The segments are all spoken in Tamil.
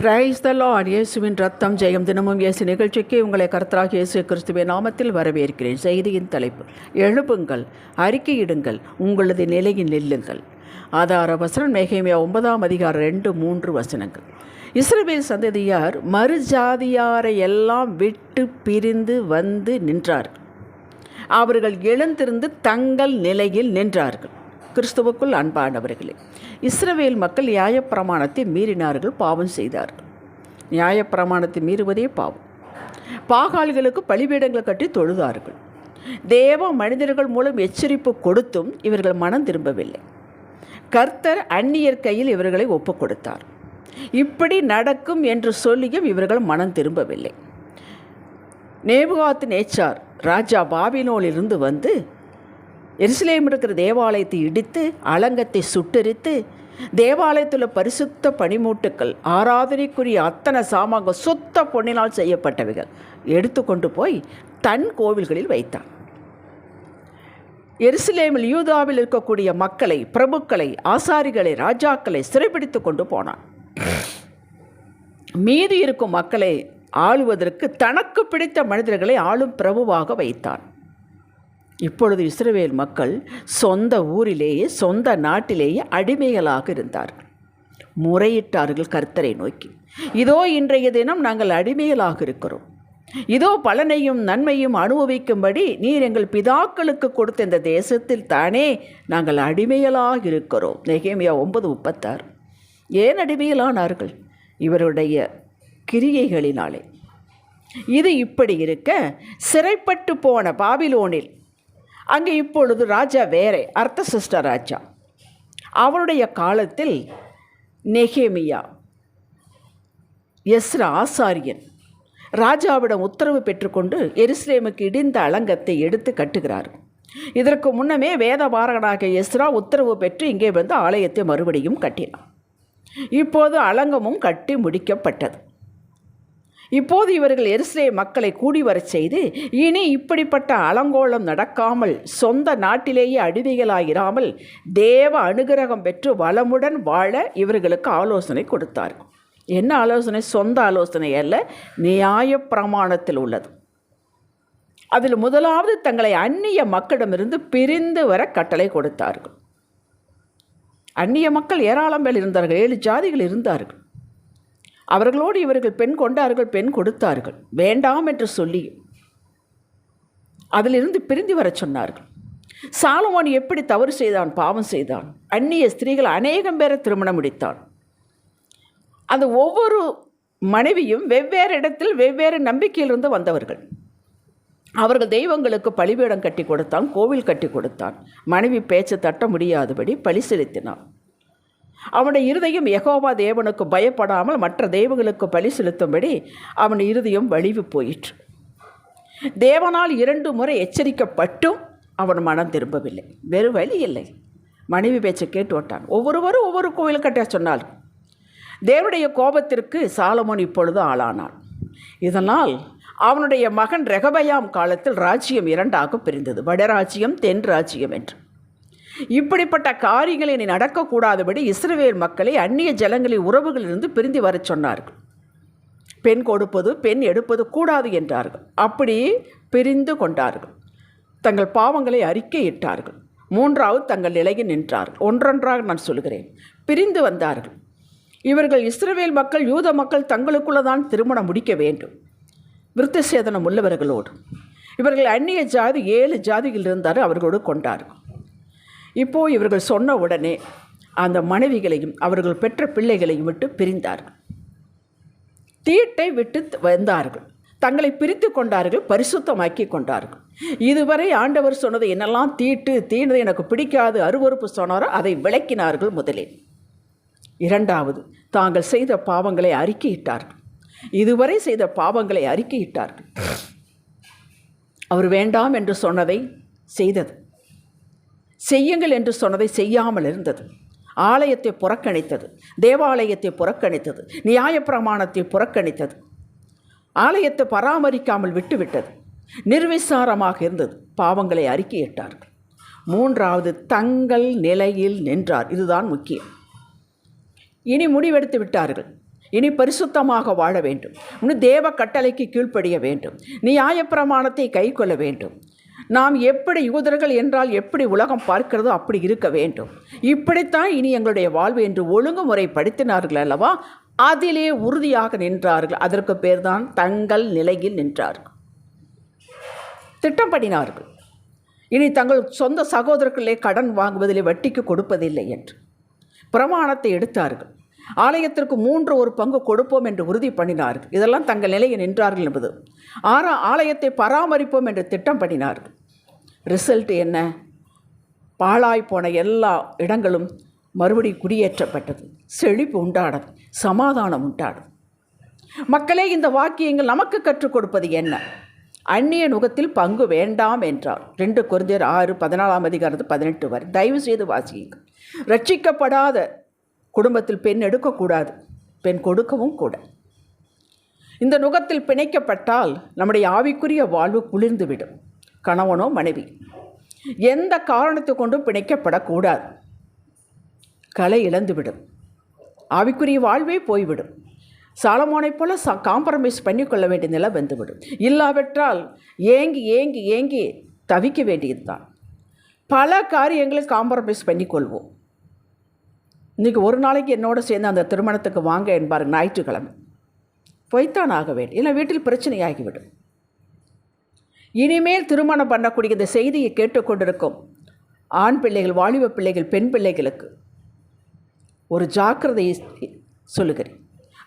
Praise the Lord. இயேசுவின் ரத்தம் ஜெயம். தினமும் இயேசு நிகழ்ச்சிக்கு உங்களை கர்த்தராகிய இயேசு கிறிஸ்துவின் நாமத்தில் வரவேற்கிறேன். செய்தியின் தலைப்பு: எழுப்புங்கள், அறிக்கையிடுங்கள், உங்களது நிலையில் நில்லுங்கள். ஆதார வசனம் நெகேமியா 9:2-3 இஸ்ரவேல் சந்ததியார் மறுஜாதியாரை எல்லாம் விட்டு பிரிந்து வந்து நின்றார்கள். அவர்கள் எழுந்திருந்து தங்கள் நிலையில் நின்றார்கள். கிறிஸ்துவுக்குள் அன்பானவர்களே, இஸ்ரவேல் மக்கள் நியாயப்பிரமாணத்தை மீறினார்கள், பாவம் செய்தார்கள். நியாயப்பிரமாணத்தை மீறுவதே பாவம். பாகால்களுக்கு பலிபீடங்களை கட்டி தொழுதார்கள். தேவ மனிதர்கள் மூலம் எச்சரிப்பு கொடுத்தும் இவர்கள் மனம் திரும்பவில்லை. கர்த்தர் அந்நியர் கையில் இவர்களை ஒப்புக் கொடுத்தார். இப்படி நடக்கும் என்று சொல்லியும் இவர்கள் மனம் திரும்பவில்லை. நேபுகாத்நேச்சார் ராஜா பாபிலோனிலிருந்து வந்து எருசலேமில் இருக்கிற தேவாலயத்தை இடித்து அலங்கத்தை சுட்டெரித்து தேவாலயத்தில் பரிசுத்த பனிமூட்டுக்கள், ஆராதனைக்குரிய அத்தனை சாமான்கள் சுத்த பொன்னினால் செய்யப்பட்டவைகள் எடுத்துக்கொண்டு போய் தன் கோவில்களில் வைத்தான். எருசலேமில் யூதாவில் இருக்கக்கூடிய மக்களை, பிரபுக்களை, ஆசாரிகளை, ராஜாக்களை சிறைப்பிடித்து கொண்டு போனான். மீதி இருக்கும் மக்களை ஆளுவதற்கு தனக்கு பிடித்த மனிதர்களை ஆளும் பிரபுவாக வைத்தான். இப்பொழுது இஸ்ரவேல் மக்கள் சொந்த ஊரிலேயே, சொந்த நாட்டிலேயே அடிமைகளாக இருந்தார்கள். முறையிட்டார்கள் கர்த்தரை நோக்கி, இதோ இன்றைய தினம் நாங்கள் அடிமைகளாக இருக்கிறோம். இதோ பலனையும் நன்மையும் அனுபவிக்கும்படி நீர் எங்கள் பிதாக்களுக்கு கொடுத்த இந்த தேசத்தில் தானே நாங்கள் அடிமைகளாக இருக்கிறோம். நெகேமியா 9:36. ஏன் அடிமைகளானார்கள்? இவருடைய கிரியைகளினாலே. இது இப்படி இருக்க, சிறைப்பட்டு போன பாபிலோனில் அங்கே இப்பொழுது ராஜா வேறே, அர்த்தசஷ்ட ராஜா. அவருடைய காலத்தில் நெகேமியா, எஸ்ரா ஆசாரியன் ராஜாவிடம் உத்தரவு பெற்றுக்கொண்டு எருசலேமுக்கு இடிந்த அலங்கத்தை எடுத்து கட்டுகிறார். இதற்கு முன்னமே வேதபாரகனாக எஸ்ரா உத்தரவு பெற்று இங்கே வந்து ஆலயத்தை மறுபடியும் கட்டினார். இப்போது அலங்கமும் கட்டி முடிக்கப்பட்டது. இப்போது இவர்கள் எருசலேம் மக்களை கூடி வரச் செய்து, இனி இப்படிப்பட்ட அலங்கோலம் நடக்காமல் சொந்த நாட்டிலேயே அடிமைகளாயிராமல் தேவ அனுகிரகம் பெற்று வளமுடன் வாழ இவர்களுக்கு ஆலோசனை கொடுத்தார்கள். என்ன ஆலோசனை? சொந்த ஆலோசனை அல்ல, நியாய பிரமாணத்தில் உள்ளது. அதில் முதலாவது தங்களை அந்நிய மக்களிடமிருந்து பிரிந்து வர கட்டளை கொடுத்தார்கள். அந்நிய மக்கள் ஏராளம் பேர் இருந்தார்கள். 7 ஜாதிகள் இருந்தார்கள். அவர்களோடு இவர்கள் பெண் கொண்டார்கள், பெண் கொடுத்தார்கள். வேண்டாம் என்று சொல்லி அதிலிருந்து பிரிந்து வர சொன்னார்கள். சாலமோன் எப்படி தவறு செய்தான், பாவம் செய்தான். அந்நிய ஸ்திரீகள் அநேகம் பேரை திருமணம் முடித்தான். அந்த ஒவ்வொரு மனைவியும் வெவ்வேறு இடத்தில் வெவ்வேறு நம்பிக்கையிலிருந்து வந்தவர்கள். அவர்கள் தெய்வங்களுக்கு பலிபீடம் கட்டி கொடுத்தான், கோவில் கட்டி கொடுத்தான். மனைவி பேச்சு தட்ட முடியாதபடி பலி செலுத்தினான். அவனுடைய இருதயம் யெகோவா தேவனுக்கு பயப்படாமல் மற்ற தெய்வங்களுக்கு பலி செலுத்தும்படி அவன் இருதயம் வலிவு போயிற்று. தேவனால் 2 முறை எச்சரிக்கப்பட்டும் அவன் மனம் திரும்பவில்லை. வேறு வழி இல்லை. மனைவி பேச்சை கேட்டு விட்டான். ஒவ்வொருவரும் ஒவ்வொரு கோவில் கட்ட சொன்னார். தேவனுடைய கோபத்திற்கு சாலமோன் இப்பொழுது ஆளானான். இதனால் அவனுடைய மகன் ரெகபயாம் காலத்தில் ராஜ்யம் 2ஆக பிரிந்தது, வடராஜ்யம், தென் ராஜ்யம் என்று. இப்படிப்பட்ட காரியங்களை நீ நடக்கக்கூடாதபடி இஸ்ரவேல் மக்களை அந்நிய ஜனங்களின் உறவுகளிலிருந்து பிரிந்து வர சொன்னார்கள். பெண் கொடுப்பது, பெண் எடுப்பது கூடாது என்றார்கள். அப்படி பிரிந்து கொண்டார்கள். தங்கள் பாவங்களை அறிக்கையிட்டார்கள். 3வது தங்கள் நிலையில் நின்றார்கள். ஒன்றொன்றாக நான் சொல்கிறேன். பிரிந்து வந்தார்கள். இவர்கள் இஸ்ரவேல் மக்கள், யூத மக்கள் தங்களுக்குள்ளதான் திருமணம் முடிக்க வேண்டும், விருத்த சேதனம் உள்ளவர்களோடு. இவர்கள் அந்நிய ஜாதி 7 ஜாதிகள் இருந்தார்கள், அவர்களோடு கொண்டார்கள். இப்போது இவர்கள் சொன்ன உடனே அந்த மனைவிகளையும் அவர்கள் பெற்ற பிள்ளைகளையும் விட்டு பிரிந்தார்கள். தீட்டை விட்டு வந்தார்கள். தங்களை பிரித்து கொண்டார்கள், பரிசுத்தமாக்கி கொண்டார்கள். இதுவரை ஆண்டவர் சொன்னது என்னெல்லாம் தீனது எனக்கு பிடிக்காது, அருவருப்பு சொன்னாரோ அதை விளக்கினார்கள் முதலில். 2வது, தாங்கள் செய்த பாவங்களை அறிக்கையிட்டார்கள். இதுவரை செய்த பாவங்களை அறிக்கையிட்டார்கள். அவர் வேண்டாம் என்று சொன்னதை செய்தது, செய்யுங்கள் என்று சொன்னதை செய்யாமல் இருந்தது. ஆலயத்தை புறக்கணித்தது, தேவாலயத்தை புறக்கணித்தது, நியாயப்பிரமாணத்தை புறக்கணித்தது, ஆலயத்தை பராமரிக்காமல் விட்டுவிட்டது, நிர்விசாரமாக இருந்தது. பாவங்களை அறிக்கையிட்டார்கள். 3வது, தங்கள் நிலையில் நின்றார். இதுதான் முக்கியம். இனி முடிவெடுத்து விட்டார்கள். இனி பரிசுத்தமாக வாழ வேண்டும், இனி தேவ கட்டளைக்கு கீழ்ப்படிய வேண்டும், நியாயப்பிரமாணத்தை கை கொள்ள வேண்டும். நாம் எப்படி யூதர்கள் என்றால் எப்படி உலகம் பார்க்கிறதோ அப்படி இருக்க வேண்டும். இப்படித்தான் இனி எங்களுடைய வாழ்வு என்று ஒழுங்குமுறை படுத்தினார்கள் அல்லவா? அதிலே உறுதியாக நின்றார்கள். அதற்கு பேர்தான் தங்கள் நிலையில் நின்றார்கள். திட்டம் பண்ணினார்கள். இனி தங்கள் சொந்த சகோதரர்களே கடன் வாங்குவதிலே வட்டிக்கு கொடுப்பதில்லை என்று பிரமாணத்தை எடுத்தார்கள். ஆலயத்திற்கு 3/4 கொடுப்போம் என்று உறுதி பண்ணினார்கள். இதெல்லாம் தங்கள் நிலையில் நின்றார்கள் என்பது. ஆலயத்தை பராமரிப்போம் என்று திட்டம் பண்ணினார்கள். ரிசல்ட் என்ன? பாழாய் போன எல்லா இடங்களும் மறுபடி குடியேற்றப்பட்டது. செழிப்பு உண்டானது, சமாதானம் உண்டானது. மக்களே, இந்த வாக்கியங்கள் நமக்கு கற்றுக் கொடுப்பது என்ன? அந்நிய நுகத்தில் பங்கு வேண்டாம் என்றார். 2 கொரிந்தியர் 6:14-18 வரை தயவு செய்து வாசியுங்கள். ரட்சிக்கப்படாத குடும்பத்தில் பெண் எடுக்கக்கூடாது, பெண் கொடுக்கவும் கூட. இந்த நுகத்தில் பிணைக்கப்பட்டால் நம்முடைய ஆவிக்குரிய வாழ்வு குளிர்ந்துவிடும். கணவனோ மனைவி எந்த காரணத்தை கொண்டும் பிணைக்கப்படக்கூடாது. கலை இழந்துவிடும், ஆவிக்குரிய வாழ்வே போய்விடும். சாலமோனைப் போல காம்ப்ரமைஸ் பண்ணிக்கொள்ள வேண்டிய நிலை வந்துவிடும். இல்லாவிட்டால் ஏங்கி ஏங்கி ஏங்கி தவிக்க வேண்டியது தான். பல காரியங்களை காம்ப்ரமைஸ் பண்ணிக்கொள்வோம். இன்றைக்கி ஒரு நாளைக்கு என்னோட சேர்ந்து அந்த திருமணத்துக்கு வாங்க என்பார். ஞாயிற்றுக்கிழமை போய்த்தான் ஆக வேண்டும், இல்லை வீட்டில் பிரச்சனையாகிவிடும். இனிமேல் திருமணம் பண்ணக்கூடிய இந்த செய்தியை கேட்டுக்கொண்டிருக்கும் ஆண் பிள்ளைகள், வாலிப பிள்ளைகள், பெண் பிள்ளைகளுக்கு ஒரு ஜாக்கிரதையை சொல்லுகிறேன்.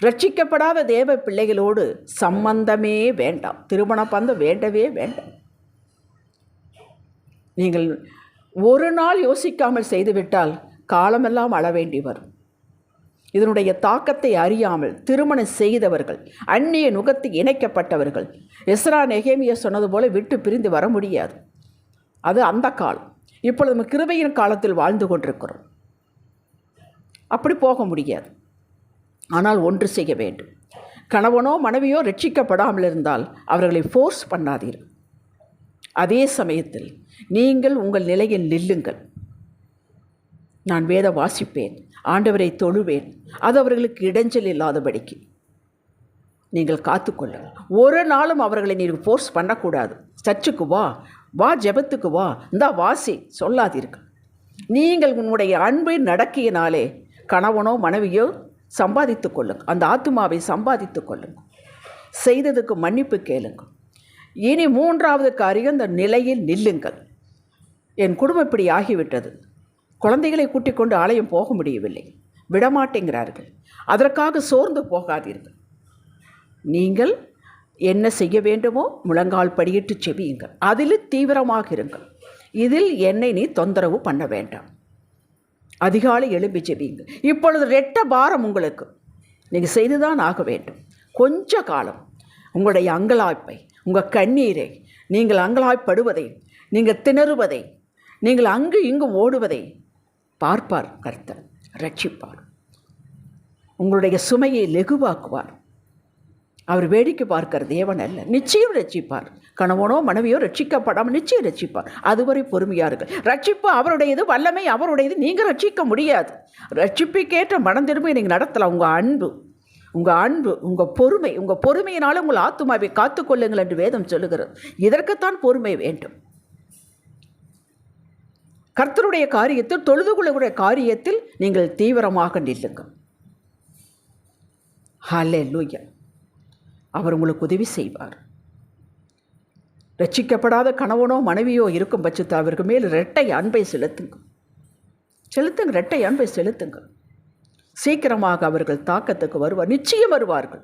ரட்சிக்கப்படாத தேவ பிள்ளைகளோடு சம்பந்தமே வேண்டாம், திருமண பந்தம் வேண்டவே வேண்டாம். நீங்கள் ஒரு நாள் யோசிக்காமல் செய்துவிட்டால் காலமெல்லாம் அழ வேண்டி வரும். இதனுடைய தாக்கத்தை அறியாமல் திருமணம் செய்தவர்கள், அந்நிய நுகத்து இணைக்கப்பட்டவர்கள், எஸ்ரா நெகேமியா சொன்னது போல விட்டு பிரிந்து வர முடியாது. அது அந்த காலம். இப்பொழுது நம்ம கிருபையின் காலத்தில் வாழ்ந்து கொண்டிருக்கிறோம். அப்படி போக முடியாது. ஆனால் ஒன்று செய்ய வேண்டும். கணவனோ மனைவியோ ரட்சிக்கப்படாமல் இருந்தால் அவர்களை ஃபோர்ஸ் பண்ணாதீர்கள். அதே சமயத்தில் நீங்கள் உங்கள் நிலையில் நில்லுங்கள். நான் வேதம் வாசிப்பேன், ஆண்டவரை தொழுவேன், அது அவர்களுக்கு இடைஞ்சல் இல்லாதபடிக்கு நீங்கள் காத்துக்கொள்ளுங்கள். ஒரு நாளும் அவர்களை நீங்கள் ஃபோர்ஸ் பண்ணக்கூடாது. சர்ச்சுக்கு வா, வா ஜெபத்துக்கு வா, இந்தா வாசி சொல்லாதீர்கள். நீங்கள் உன்னுடைய அன்பை நடக்கியனாலே கணவனோ மனைவியோ சம்பாதித்து கொள்ளுங்கள், அந்த ஆத்துமாவை சம்பாதித்து கொள்ளுங்கள். செய்ததுக்கு மன்னிப்பு கேளுங்கள். இனி 3வது காரியம், இந்த நிலையில் நில்லுங்கள். என் குடும்பம் இப்படி ஆகிவிட்டது, குழந்தைகளை கூட்டிக் கொண்டு ஆலயம் போக முடியவில்லை, விடமாட்டேங்கிறார்கள். அதற்காக சோர்ந்து போகாதீர்கள். நீங்கள் என்ன செய்ய வேண்டுமோ முழங்கால் படியிட்டு செவியுங்கள், அதில் தீவிரமாக இருங்கள். இதில் என்னை நீ தொந்தரவு பண்ண வேண்டாம். அதிகாலை எழும்பி செவியுங்கள். இப்பொழுது 2 பாரம் உங்களுக்கு, நீங்கள் செய்துதான் ஆக வேண்டும். கொஞ்ச காலம் உங்களுடைய அங்கலாய்ப்பை, உங்கள் கண்ணீரை, நீங்கள் அங்கலாய்ப்படுவதை, நீங்கள் திணறுவதை, நீங்கள் அங்கு இங்கு ஓடுவதை பார்ப்பார் கர்த்தர், ரட்சிப்பார். உங்களுடைய சுமையை லெகுவாக்குவார். அவர் வேடிக்கை பார்க்கிற தேவன் அல்ல, நிச்சயம் ரட்சிப்பார். கணவனோ மனைவியோ ரட்சிக்கப்படாமல் நிச்சயம் ரட்சிப்பார். அதுவரை பொறுமையார்கள். ரட்சிப்பு அவருடையது, வல்லமை அவருடையது. நீங்கள் ரட்சிக்க முடியாது. ரட்சிப்புக்கேற்ற மனம் திரும்பி நீங்கள் நடத்தலாம். உங்கள் அன்பு, உங்கள் பொறுமையினாலும் உங்கள் ஆத்துமாவை காத்துக்கொள்ளுங்கள் என்று வேதம் சொல்லுகிறது. இதற்குத்தான் பொறுமை வேண்டும். கர்த்தருடைய காரியத்தில், தொழுது கொள்ளக்கூடிய காரியத்தில் நீங்கள் தீவிரமாக நில்லுங்கள். ஹல்லேலூயா. அவர் உங்களுக்கு உதவி செய்வார். ரட்சிக்கப்படாத கணவனோ மனைவியோ இருக்கும் பட்சத்தில் அவருக்கு மேல் இரட்டை அன்பை செலுத்துங்கள். இரட்டை அன்பை செலுத்துங்கள். சீக்கிரமாக அவர்கள் தாக்கத்துக்கு வருவார். நிச்சயம் வருவார்கள்,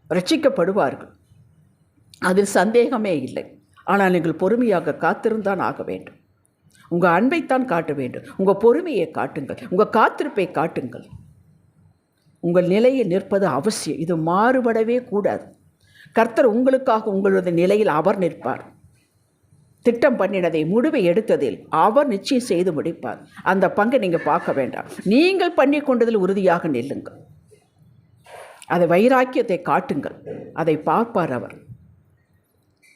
ரட்சிக்கப்படுவார்கள். அதில் சந்தேகமே இல்லை. ஆனால் நீங்கள் பொறுமையாக காத்திருந்தான் ஆக வேண்டும். உங்கள் அன்பைத்தான் காட்ட வேண்டும். உங்கள் பொறுமையை காட்டுங்கள், உங்கள் காத்திருப்பை காட்டுங்கள். உங்கள் நிலையில் நிற்பது அவசியம். இது மாறுபடவே கூடாது. கர்த்தர் உங்களுக்காக உங்களுடைய நிலையில் அவர் நிற்பார். திட்டம் பண்ணினதை, முடிவை எடுத்ததில் அவர் நிச்சயம் செய்து முடிப்பார். அந்த பங்கை நீங்கள் பார்க்க வேண்டாம். நீங்கள் பண்ணி கொண்டதில் உறுதியாக நில்லுங்கள். அதை வைராக்கியத்தை காட்டுங்கள். அதை பார்ப்பார் அவர்.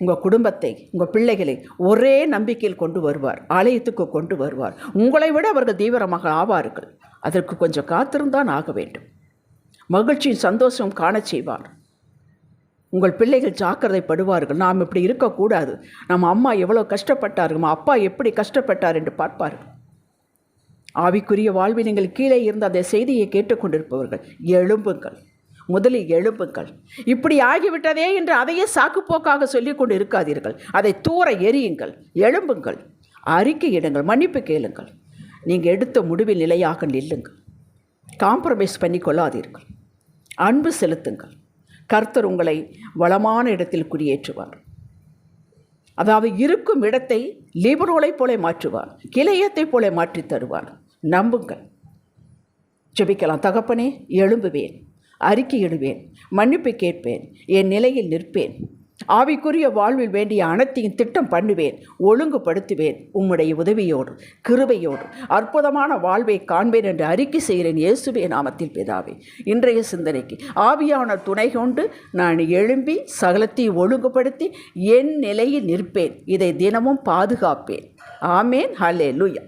உங்கள் குடும்பத்தை, உங்கள் பிள்ளைகளை ஒரே நம்பிக்கையில் கொண்டு வருவார், ஆலயத்துக்கு கொண்டு வருவார். உங்களை விட அவர்கள் தீவிரமாக ஆவார்கள். அதற்கு கொஞ்சம் காத்திருந்தான் ஆக வேண்டும். மகிழ்ச்சியும் சந்தோஷம் காணச் செய்வார். உங்கள் பிள்ளைகள் ஜாக்கிரதைப்படுவார்கள். நாம் இப்படி இருக்கக்கூடாது, நம்ம அம்மா எவ்வளோ கஷ்டப்பட்டார்கள், நம்ம அப்பா எப்படி கஷ்டப்பட்டார் என்று பார்ப்பார்கள். ஆவிக்குரிய வாழ்வில் நீங்கள் கீழே இருந்த அந்த செய்தியை கேட்டுக்கொண்டிருப்பவர்கள், எழும்புங்கள், முதலில் எழும்புங்கள். இப்படி ஆகிவிட்டதே என்று அதையே சாக்குப்போக்காக சொல்லிக் கொண்டு இருக்காதீர்கள். அதை தூர எரியுங்கள், எழும்புங்கள், அறிக்கையிடுங்கள், மன்னிப்பு கேளுங்கள். நீங்கள் எடுத்த முடிவில் நிலையாக நில்லுங்கள். காம்ப்ரமைஸ் பண்ணி கொள்ளாதீர்கள். அன்பு செலுத்துங்கள். கர்த்தர் உங்களை வளமான இடத்தில் குடியேற்றுவார். அதாவது இருக்கும் இடத்தை லீபரோலைப் போல மாற்றுவார், கிளையத்தைப் போல மாற்றி தருவார். நம்புங்கள். ஜெபிக்கலாம். தகப்பனே, எழும்புவேன், அறிக்கையிடுவேன், மன்னிப்பு கேட்பேன், என் நிலையில் நிற்பேன், ஆவிக்குரிய வாழ்வில் வேண்டிய அனைத்தையும் திட்டம் பண்ணுவேன், ஒழுங்குபடுத்துவேன். உம்முடைய உதவியோடு கிருபையோடு அற்புதமான வாழ்வை காண்பேன் என்று அறிக்கை செய்கிறேன் இயேசுவே நாமத்தில் பிதாவே. இன்றைய சிந்தனைக்கு ஆவியான துணை கொண்டு நான் எழும்பி சகலத்தையும் ஒழுங்குபடுத்தி என் நிலையில் நிற்பேன். இதை தினமும் பாதுகாப்பேன். ஆமேன். ஹல்லேலூயா.